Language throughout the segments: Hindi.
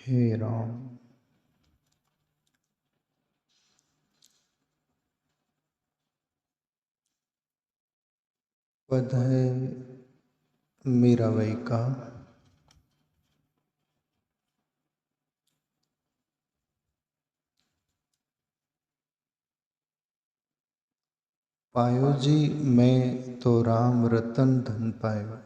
हे राम। पद है मीराबाई का। पायो जी मैं तो राम रतन धन पायो।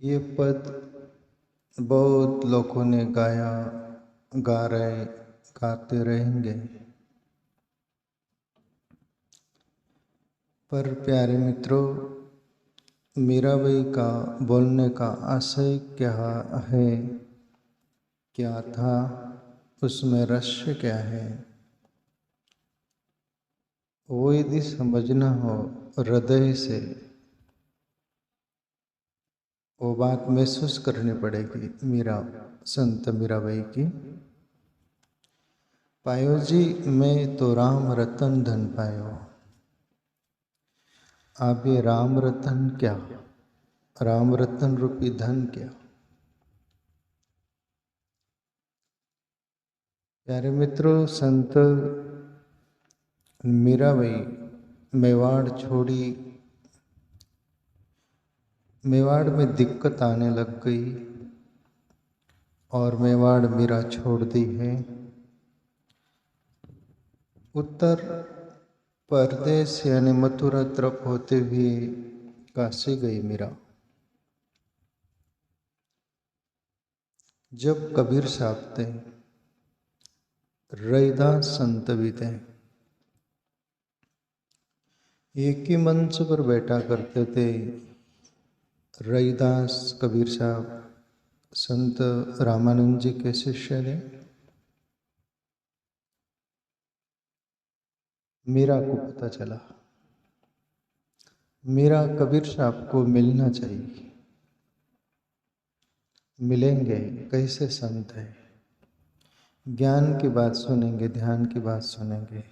ये पद बहुत लोगों ने गाया, गाते रहेंगे। पर प्यारे मित्रों, मीराबाई का बोलने का आशय क्या है, क्या था, उसमें रहस्य क्या है, वो यदि समझना हो हृदय से, वो बात महसूस करनी पड़ेगी। संत मीराबाई की। पायो जी मैं तो राम रतन धन पायो। अब ये राम रतन क्या, राम रतन रूपी धन क्या? प्यारे मित्रों, संत मीराबाई मेवाड़ छोड़ी, मेवाड़ में दिक्कत आने लग गई और मेवाड़ मीरा छोड़ दी है। उत्तर प्रदेश यानी मथुरा तरफ होते हुए काशी गई मीरा। जब कबीर साहब थे, रैदास संत भी थे, एक ही मंच पर बैठा करते थे। रैदास कबीर साहब संत रामानंद जी के शिष्य थे। मीरा को पता चला, मीरा कबीर साहब को मिलना चाहिए। मिलेंगे, कैसे संत है, ज्ञान की बात सुनेंगे, ध्यान की बात सुनेंगे।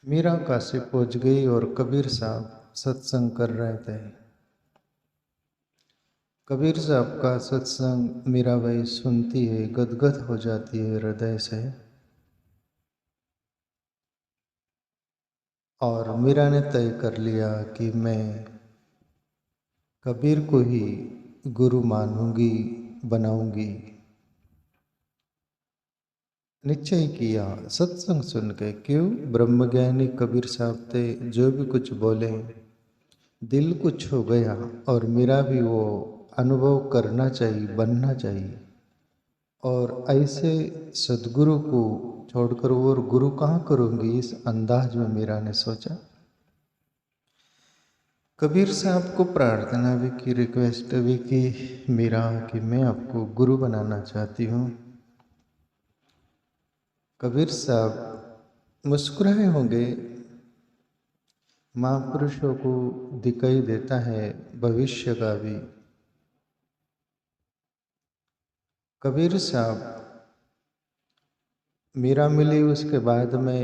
मीरा काशी पहुंच गई और कबीर साहब सत्संग कर रहे थे। कबीर साहब का सत्संग मीराबाई सुनती है, गदगद हो जाती है हृदय से। और मीरा ने तय कर लिया कि मैं कबीर को ही गुरु मानूंगी, बनाऊंगी। निश्चय किया सत्संग सुन के। क्यों? ब्रह्मज्ञानी कबीर साहब थे, जो भी कुछ बोले दिल को छू गया। और मेरा भी वो अनुभव करना चाहिए, बनना चाहिए। और ऐसे सदगुरु को छोड़कर और गुरु कहाँ करूँगी, इस अंदाज में मीरा ने सोचा। कबीर साहब को प्रार्थना भी की, रिक्वेस्ट भी की मीरा कि मैं आपको गुरु बनाना चाहती हूँ। कबीर साहब मुस्कुराए होंगे। महापुरुषों को दिखाई देता है भविष्य का भी। कबीर साहब मीरा मिली, उसके बाद में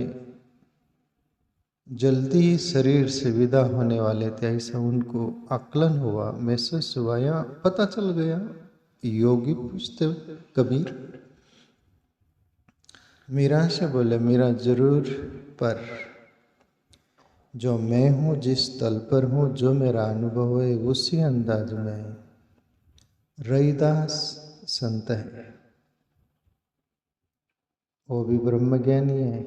जल्दी ही शरीर से विदा होने वाले थे, ऐसा उनको आकलन हुआ, महसूस हुआ या पता चल गया। योगी पूछते कबीर, मीरा से बोले, मीरा जरूर, पर जो मैं हूँ, जिस तल पर हूँ, जो मेरा अनुभव है, उसी अंदाज में रैदास संत है, वो भी ब्रह्मज्ञानी है।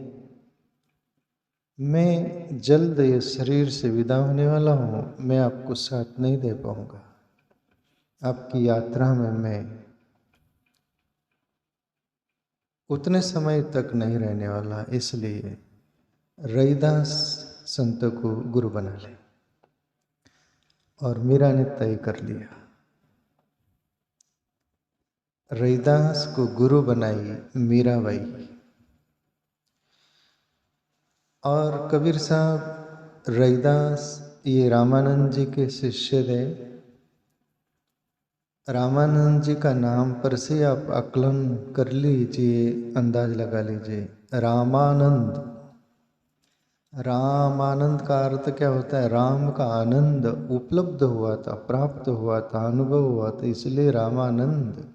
मैं जल्द ये शरीर से विदा होने वाला हूँ, मैं आपको साथ नहीं दे पाऊंगा। आपकी यात्रा में मैं उतने समय तक नहीं रहने वाला, इसलिए रैदास संत को गुरु बना ले। और मीरा ने तय कर लिया, रैदास को गुरु बनाई मीराबाई। और कबीर साहब रैदास ये रामानंद जी के शिष्य थे। रामानंद जी का नाम पर से आप आकलन कर लीजिए, अंदाज लगा लीजिए। रामानंद राम आनंद का अर्थ क्या होता है? राम का आनंद उपलब्ध हुआ था, प्राप्त हुआ था, अनुभव हुआ था, इसलिए रामानंद।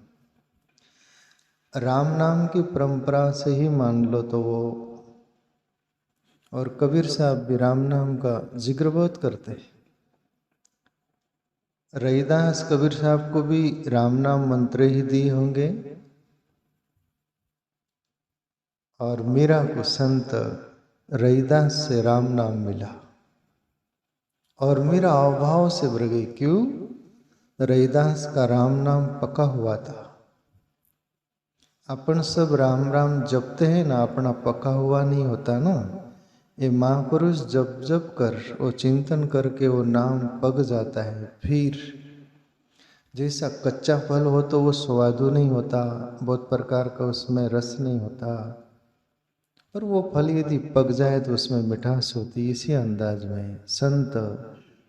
राम नाम की परंपरा से ही मान लो तो वो, और कबीर साहब भी राम नाम का जिक्र बहुत करते हैं। रहीदास कबीर साहब को भी राम नाम मंत्र ही दिए होंगे, और मीरा को संत रहीदास से राम नाम मिला, और मीरा अभाव से भर गई। क्यों? रहीदास का राम नाम पका हुआ था। अपन सब राम राम जपते हैं ना, अपना पका हुआ नहीं होता ना। ये महापुरुष जप जप कर, वो चिंतन करके वो नाम पक जाता है। फिर जैसा कच्चा फल हो तो वो स्वादु नहीं होता, बहुत प्रकार का उसमें रस नहीं होता, और वो फल यदि पक जाए तो उसमें मिठास होती। इसी अंदाज में संत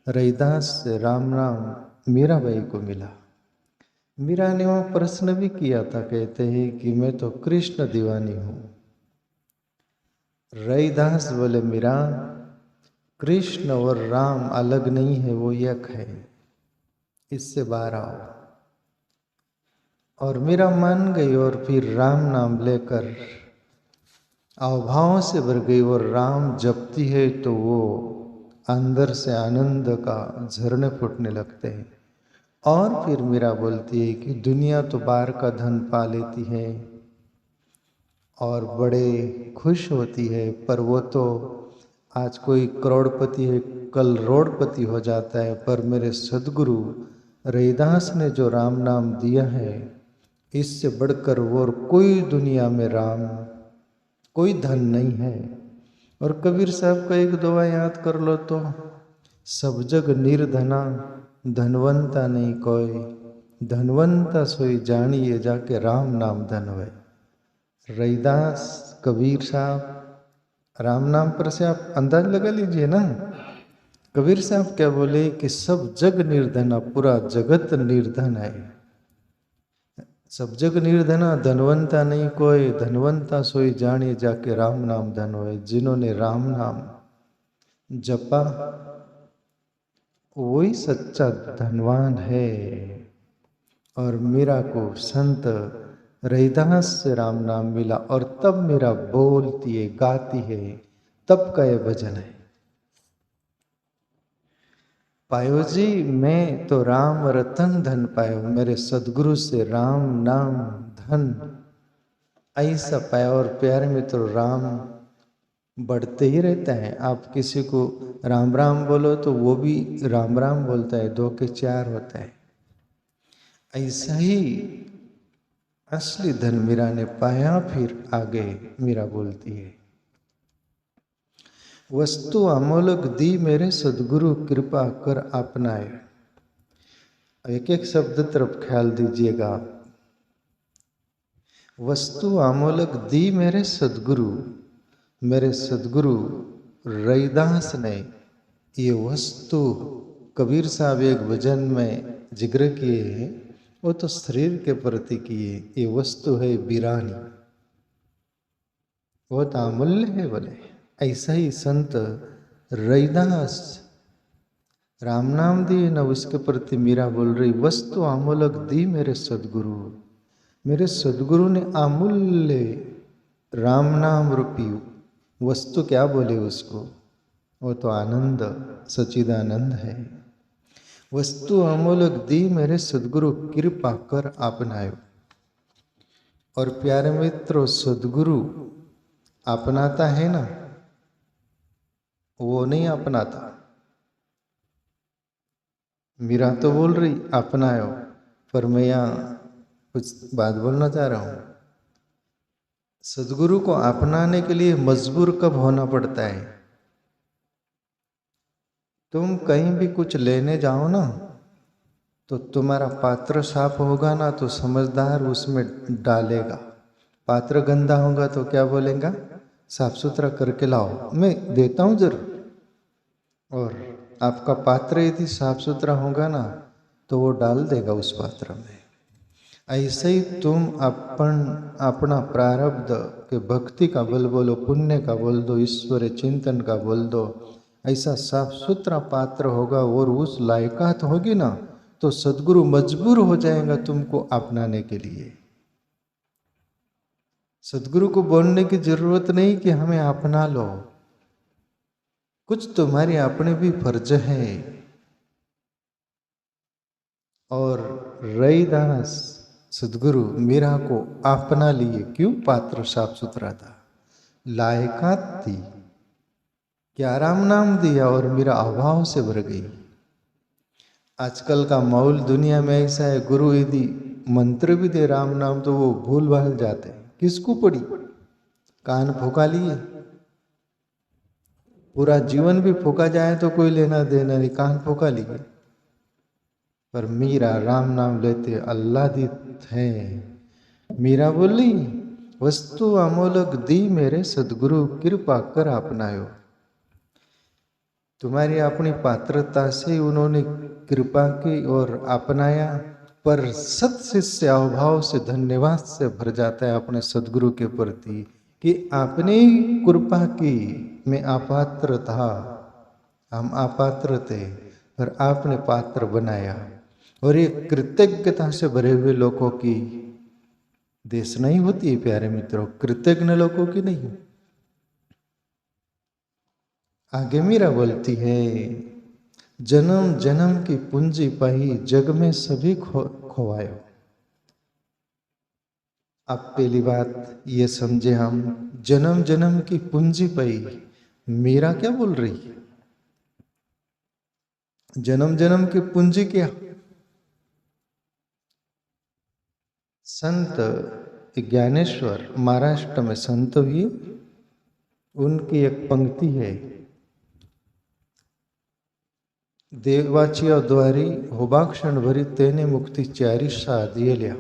रहीदास से राम नाम मीराबाई को मिला। मीरा ने वहाँ प्रश्न भी किया था, कहते हैं कि मैं तो कृष्ण दीवानी हूँ। रहीदास बोले, मीरा कृष्ण और राम अलग नहीं है, वो एक है, इससे बाहर आओ। और मीरा मान गई, और फिर राम नाम लेकर अभाव से भर गई। और राम जपती है तो वो अंदर से आनंद का झरने फूटने लगते हैं। और फिर मीरा बोलती है कि दुनिया तो बाहर का धन पा लेती है और बड़े खुश होती है, पर वो तो आज कोई करोड़पति है, कल रोड़पति हो जाता है। पर मेरे सदगुरु रहीदास ने जो राम नाम दिया है, इससे बढ़कर वो और कोई दुनिया में राम, कोई धन नहीं है। और कबीर साहब का एक दुआ याद कर लो तो, सब जग निर्धना धनवंता नहीं कोई, धनवंता सोई जानिए जाके राम नाम धन होए। रहीदास कबीर साहब राम नाम पर से आप अंदाज लगा लीजिए ना। कबीर साहब क्या बोले कि सब जग निर्धना, पूरा जगत निर्धन है। सब जग निर्धना धनवंता नहीं कोई, धनवंता सोई जानिए जाके राम नाम धन होए। जिन्होंने राम नाम जपा वही सच्चा धनवान है। और मीरा को संत रहीदास से राम नाम मिला, और तब मीरा बोलती है, गाती है, तब का ये भजन है। पायो जी मैं तो राम रतन धन पायो, मेरे सदगुरु से राम नाम धन ऐसा पाया। और प्यारे में तो राम बढ़ते ही रहता है। आप किसी को राम राम बोलो तो वो भी राम राम बोलता है, दो के चार होता है। ऐसा ही असली धन मीरा ने पाया। फिर आगे मीरा बोलती है, वस्तु अमोलक दी मेरे सदगुरु कृपा कर अपनाए। एक एक शब्द तरफ ख्याल दीजिएगा। वस्तु अमोलक दी मेरे सदगुरु, मेरे सदगुरु रहीदास ने ये वस्तु, कबीर साहब एक भजन में जिक्र किए हैं, वो तो शरीर के प्रति किए। ये वस्तु है बिरानी, बहुत अमूल्य है बोले। ऐसा ही संत रहीदास राम नाम दिए न, उसके प्रति मीरा बोल रही, वस्तु अमूलक दी मेरे सदगुरु, मेरे सदगुरु ने अमूल्य राम नाम रूपी वस्तु क्या बोले उसको, वो तो आनंद सच्चिदानंद है। वस्तु अमूलक दी मेरे सदगुरु कृपा कर अपनायो। और प्यारे मित्रों, सदगुरु अपनाता है ना, वो नहीं अपनाता। मीरा तो बोल रही अपनायो, पर मैं यहाँ कुछ बात बोलना चाह रहा हूँ। सदगुरु को अपनाने के लिए मजबूर कब होना पड़ता है? तुम कहीं भी कुछ लेने जाओ ना, तो तुम्हारा पात्र साफ होगा ना तो समझदार उसमें डालेगा। पात्र गंदा होगा तो क्या बोलेगा? साफ सुथरा करके लाओ, मैं देता हूँ जरूर। और आपका पात्र यदि साफ सुथरा होगा ना तो वो डाल देगा उस पात्र में। ऐसे ही तुम अपना प्रारब्ध के भक्ति का बल बोलो, पुण्य का बोल दो, ईश्वर चिंतन का बोल दो, ऐसा साफ सुथरा पात्र होगा और उस लायकात होगी ना, तो सदगुरु मजबूर हो जाएगा तुमको अपनाने के लिए। सदगुरु को बोलने की जरूरत नहीं कि हमें अपना लो, कुछ तुम्हारे अपने भी फर्ज है। और रैदास सदगुरु मीरा को अपना लिए, क्यों? पात्र साफ सुथरा था, लायकात थी, क्या राम नाम दिया और मीरा अभाव से भर गई। आजकल का माहौल दुनिया में ऐसा है, गुरु यदि मंत्र भी दे राम नाम तो वो भूल भाल जाते हैं। किसको पड़ी? कान फूका लिए, पूरा जीवन भी फूका जाए तो कोई लेना देना नहीं, कान फूका लिए। पर मीरा राम नाम लेते आह्लादित है। मीरा बोली, वस्तु अमोलक दी मेरे सदगुरु, कृपा कर अपनायो। तुम्हारी अपनी पात्रता से उन्होंने कृपा की और अपनाया, पर सत शिष्य अभाव से धन्यवाद से भर जाता है अपने सदगुरु के प्रति कि आपने कृपा की, मैं अपात्र था, हम अपात्र थे, पर आपने पात्र बनाया। और ये कृतज्ञता से भरे हुए लोगों की देश नहीं होती है प्यारे मित्रों, कृतज्ञ लोगों की नहीं। आगे मीरा बोलती है, जन्म जन्म की पूंजी पाई, जग में सभी खोवायो। अब पहली बात ये समझे हम, जन्म जन्म की पूंजी पाई, मीरा क्या बोल रही है? जन्म जन्म की पूंजी क्या? संत ज्ञानेश्वर महाराष्ट्र में संत हुए, उनकी एक पंक्ति है, देवाची द्वारी होबाक्षण भरी तेने मुक्ति चारी साधियल्या।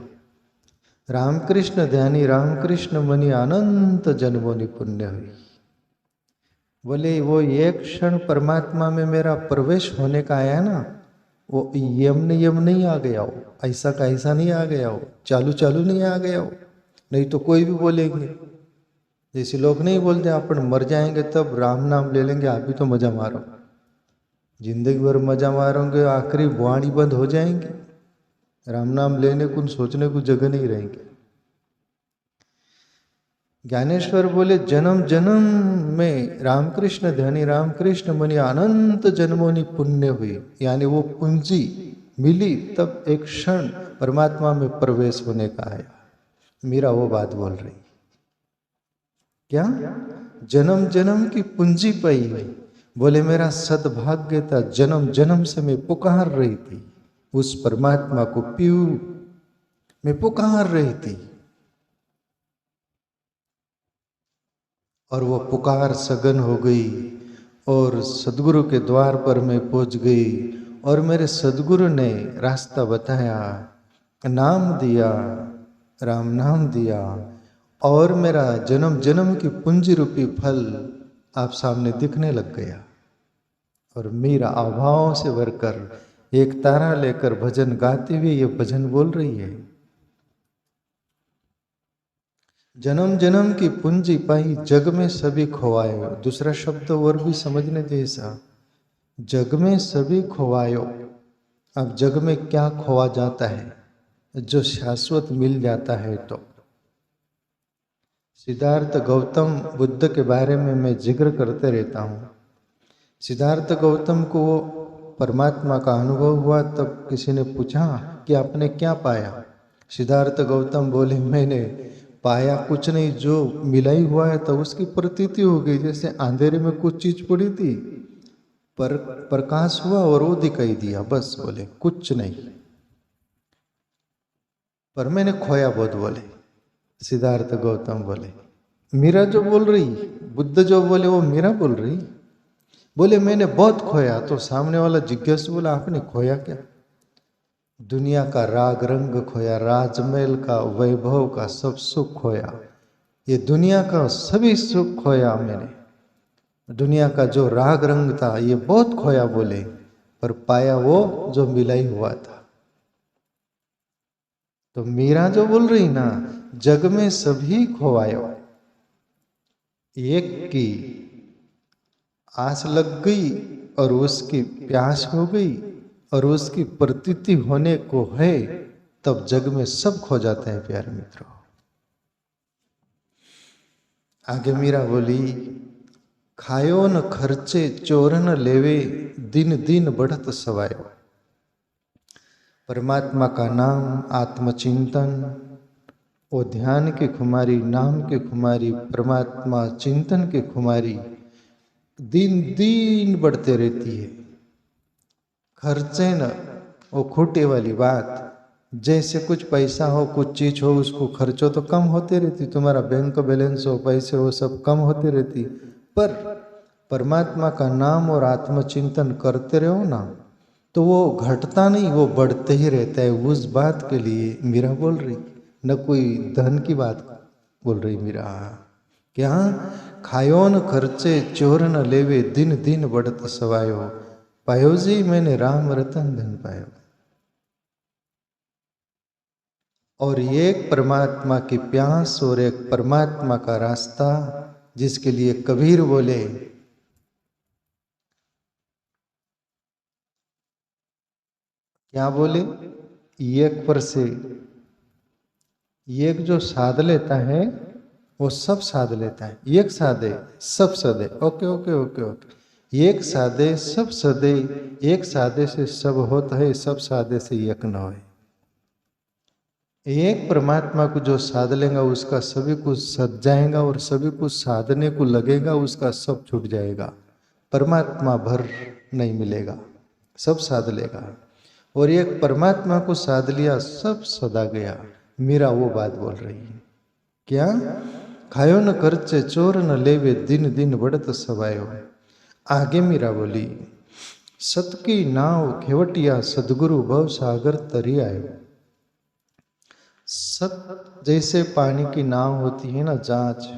रामकृष्ण ध्यानी रामकृष्ण मनी अनंत जन्मों पुण्य हुई। बोले वो एक क्षण परमात्मा में मेरा प्रवेश होने का आया ना, वो यम नहीं आ गया हो, ऐसा का ऐसा नहीं आ गया हो, चालू चालू नहीं आ गया हो। नहीं तो कोई भी बोलेंगे, जैसे लोग नहीं बोलते अपन मर जाएंगे तब राम नाम ले लेंगे, आप भी तो मजा मारो, जिंदगी भर मजा मारोगे, आखिरी वाणी बंद हो जाएंगे, राम नाम लेने को सोचने को जगह नहीं रहेंगे। ज्ञानेश्वर बोले, जन्म जन्म में रामकृष्ण ध्यानी रामकृष्ण मनी अनंत जन्मों की पुण्य हुई, यानी वो पूंजी मिली तब एक क्षण परमात्मा में प्रवेश होने का आया। मीरा वो बात बोल रही, क्या? जन्म जन्म की पूंजी पाई हुई। बोले मेरा सद्भाग्य था, जन्म जन्म से मैं पुकार रही थी उस परमात्मा को, पीऊ मैं पुकार रही थी, और वो पुकार सघन हो गई और सदगुरु के द्वार पर मैं पहुंच गई। और मेरे सदगुरु ने रास्ता बताया, नाम दिया, राम नाम दिया, और मेरा जन्म जन्म की पूंजी रूपी फल आप सामने दिखने लग गया। और मीरा अभाव से भरकर एक तारा लेकर भजन गाते हुए ये भजन बोल रही है, जन्म जन्म की पूंजी पाई, जग में सभी खोवायो। दूसरा शब्द और भी समझने जैसा, जग में सभी खोवायो। अब जग में क्या खोवा जाता है जो शाश्वत मिल जाता है? तो सिद्धार्थ गौतम बुद्ध के बारे में मैं जिक्र करते रहता हूँ। सिद्धार्थ गौतम को परमात्मा का अनुभव हुआ, तब किसी ने पूछा कि आपने क्या पाया? सिद्धार्थ गौतम बोले, मैंने पाया कुछ नहीं, जो मिला ही हुआ है तो उसकी प्रतीति हो गई। जैसे अंधेरे में कुछ चीज पड़ी थी, पर प्रकाश हुआ और वो दिखाई दिया, बस। बोले कुछ नहीं, पर मैंने खोया बहुत। बोले सिद्धार्थ गौतम बोले, मीरा जो बोल रही, बुद्ध जो बोले वो मीरा बोल रही। बोले मैंने बहुत खोया। तो सामने वाला जिज्ञासु बोला, आपने खोया क्या? दुनिया का राग रंग खोया, राजमहल का वैभव का सब सुख खोया, ये दुनिया का सभी सुख खोया मैंने, दुनिया का जो राग रंग था ये बहुत खोया। बोले पर पाया वो जो मिला ही हुआ था। तो मीरा जो बोल रही ना, जग में सभी खोवायो, एक की आस लग गई और उसकी प्यास हो गई और उसकी प्रतीति होने को है, तब जग में सब खो जाते हैं प्यारे मित्रों। आगे मीरा बोली, खायो न खर्चे चोर न लेवे, दिन दिन बढ़त सवायो। परमात्मा का नाम, आत्मचिंतन, वो ध्यान की खुमारी, नाम की खुमारी, परमात्मा चिंतन की खुमारी दिन दिन बढ़ते रहती है। खर्चे न, वो खोटे वाली बात, जैसे कुछ पैसा हो, कुछ चीज हो, उसको खर्चो तो कम होते रहती, तुम्हारा बैंक बैलेंस हो, पैसे हो, सब कम होते रहती। पर परमात्मा का नाम और आत्मचिंतन करते रहो ना, तो वो घटता नहीं, वो बढ़ते ही रहता है। उस बात के लिए मीरा बोल रही, न कोई धन की बात बोल रही मीरा। क्या, खायो न खर्चे चोर न लेवे, दिन दिन बढ़त सवायो। पायो जी मैंने राम रतन धन पायो। और एक परमात्मा की प्यास और एक परमात्मा का रास्ता, जिसके लिए कबीर बोले, क्या बोले, एक पर से एक जो साध लेता है वो सब साध लेता है। एक साधे सब सदे, ओके ओके ओके ओके। एक साधे सब सदे, एक साधे से सब होता है, सब साधे से एक न होए। एक परमात्मा को जो साध लेगा उसका सभी कुछ सज जाएगा, और सभी कुछ साधने को लगेगा उसका सब छूट जाएगा। परमात्मा भर नहीं मिलेगा, सब साध लेगा। और एक परमात्मा को साध लिया, सब सदा गया। मीरा वो बात बोल रही है। क्या, खायो न खर्चे चोर न लेवे, दिन दिन बढ़त सवायो। आगे मीरा बोली, सत की नाव खेवटिया, सदगुरु भव सागर तरी आयो। सत जैसे पानी की नाव होती है ना, जहाज,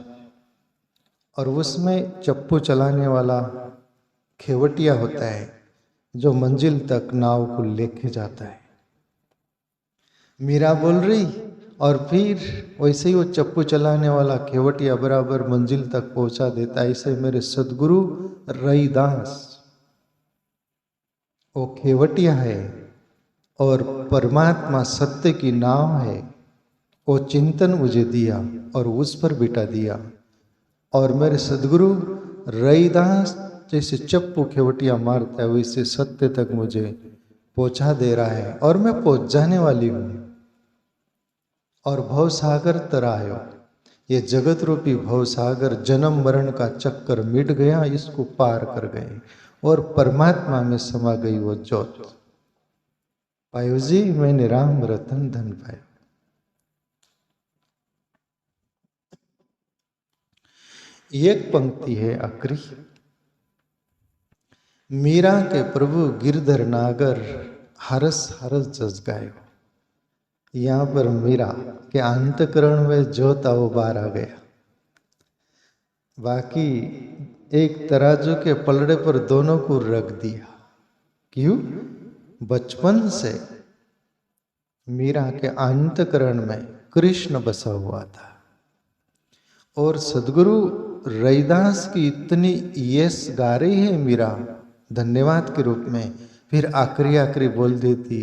और उसमें चप्पू चलाने वाला खेवटिया होता है, जो मंजिल तक नाव को लेके जाता है। मीरा बोल रही, और फिर वैसे ही वो चप्पू चलाने वाला खेवटिया बराबर मंजिल तक पहुंचा देता है। ऐसे मेरे सदगुरु रईदास वो खेवटिया है, और परमात्मा सत्य की नाव है। वो चिंतन मुझे दिया और उस पर बिठा दिया। और मेरे सदगुरु रईदास जैसे चप्पू खेवटिया मारता है, वैसे सत्य तक मुझे पहुंचा दे रहा है, और मैं पहुंच जाने वाली हूं। और भवसागर तरायो, ये जगत रूपी भवसागर, जन्म मरण का चक्कर मिट गया, इसको पार कर गए और परमात्मा में समा गई वो ज्योत। पायो जी मैंने राम रतन धन पायो। एक पंक्ति है आखिरी, मीरा के प्रभु गिरधर नागर, हरस हरस जस गायो। यहां पर मीरा के अंतकरण में ज्योत वो बाहर आ गया। बाकी एक तराजू के पलड़े पर दोनों को रख दिया। क्यों? बचपन से मीरा के अंतकरण में कृष्ण बसा हुआ था, और सदगुरु रईदास की इतनी यश गा रही है मीरा धन्यवाद के रूप में, फिर आखिरी आखिरी बोल देती,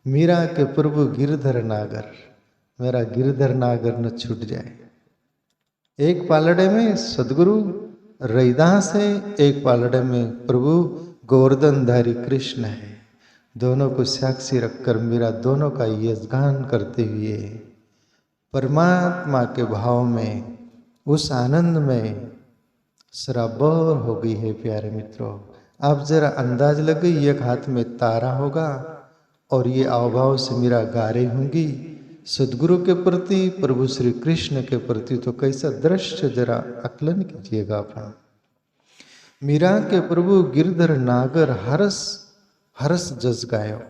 मीरा के प्रभु गिरधर नागर, मेरा गिरधर नागर न छूट जाए। एक पालड़े में सदगुरु रईदास है, एक पालड़े में प्रभु गोवर्धनधारी कृष्ण है। दोनों को साक्षी रखकर मीरा दोनों का यशगान करते हुए परमात्मा के भाव में, उस आनंद में सराबोर हो गई है। प्यारे मित्रों, आप जरा अंदाज लग गई, एक हाथ में तारा होगा और ये आवभाव से मीरा गा रही होंगी सदगुरु के प्रति, प्रभु श्री कृष्ण के प्रति। तो कैसा दृश्य जरा आकलन कीजिएगा अपना। मीरा के प्रभु गिरधर नागर, हरस हरस जस गायो।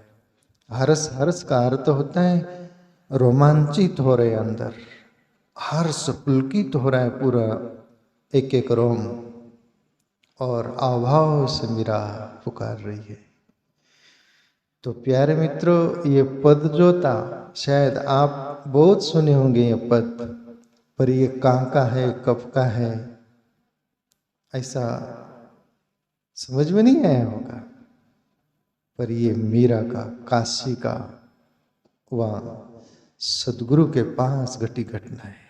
हरस, हरस का अर्थ होता है रोमांचित हो रहे अंदर, हर्ष पुलकित हो रहा है पूरा एक एक रोम, और आभाव से मीरा पुकार रही है। तो प्यारे मित्रों, ये पद जो था शायद आप बहुत सुने होंगे ये पद, पर ये कहाँ का है, कब का है, ऐसा समझ में नहीं आया होगा। पर ये मीरा का, काशी का, वहाँ सदगुरु के पास घटी घटना है।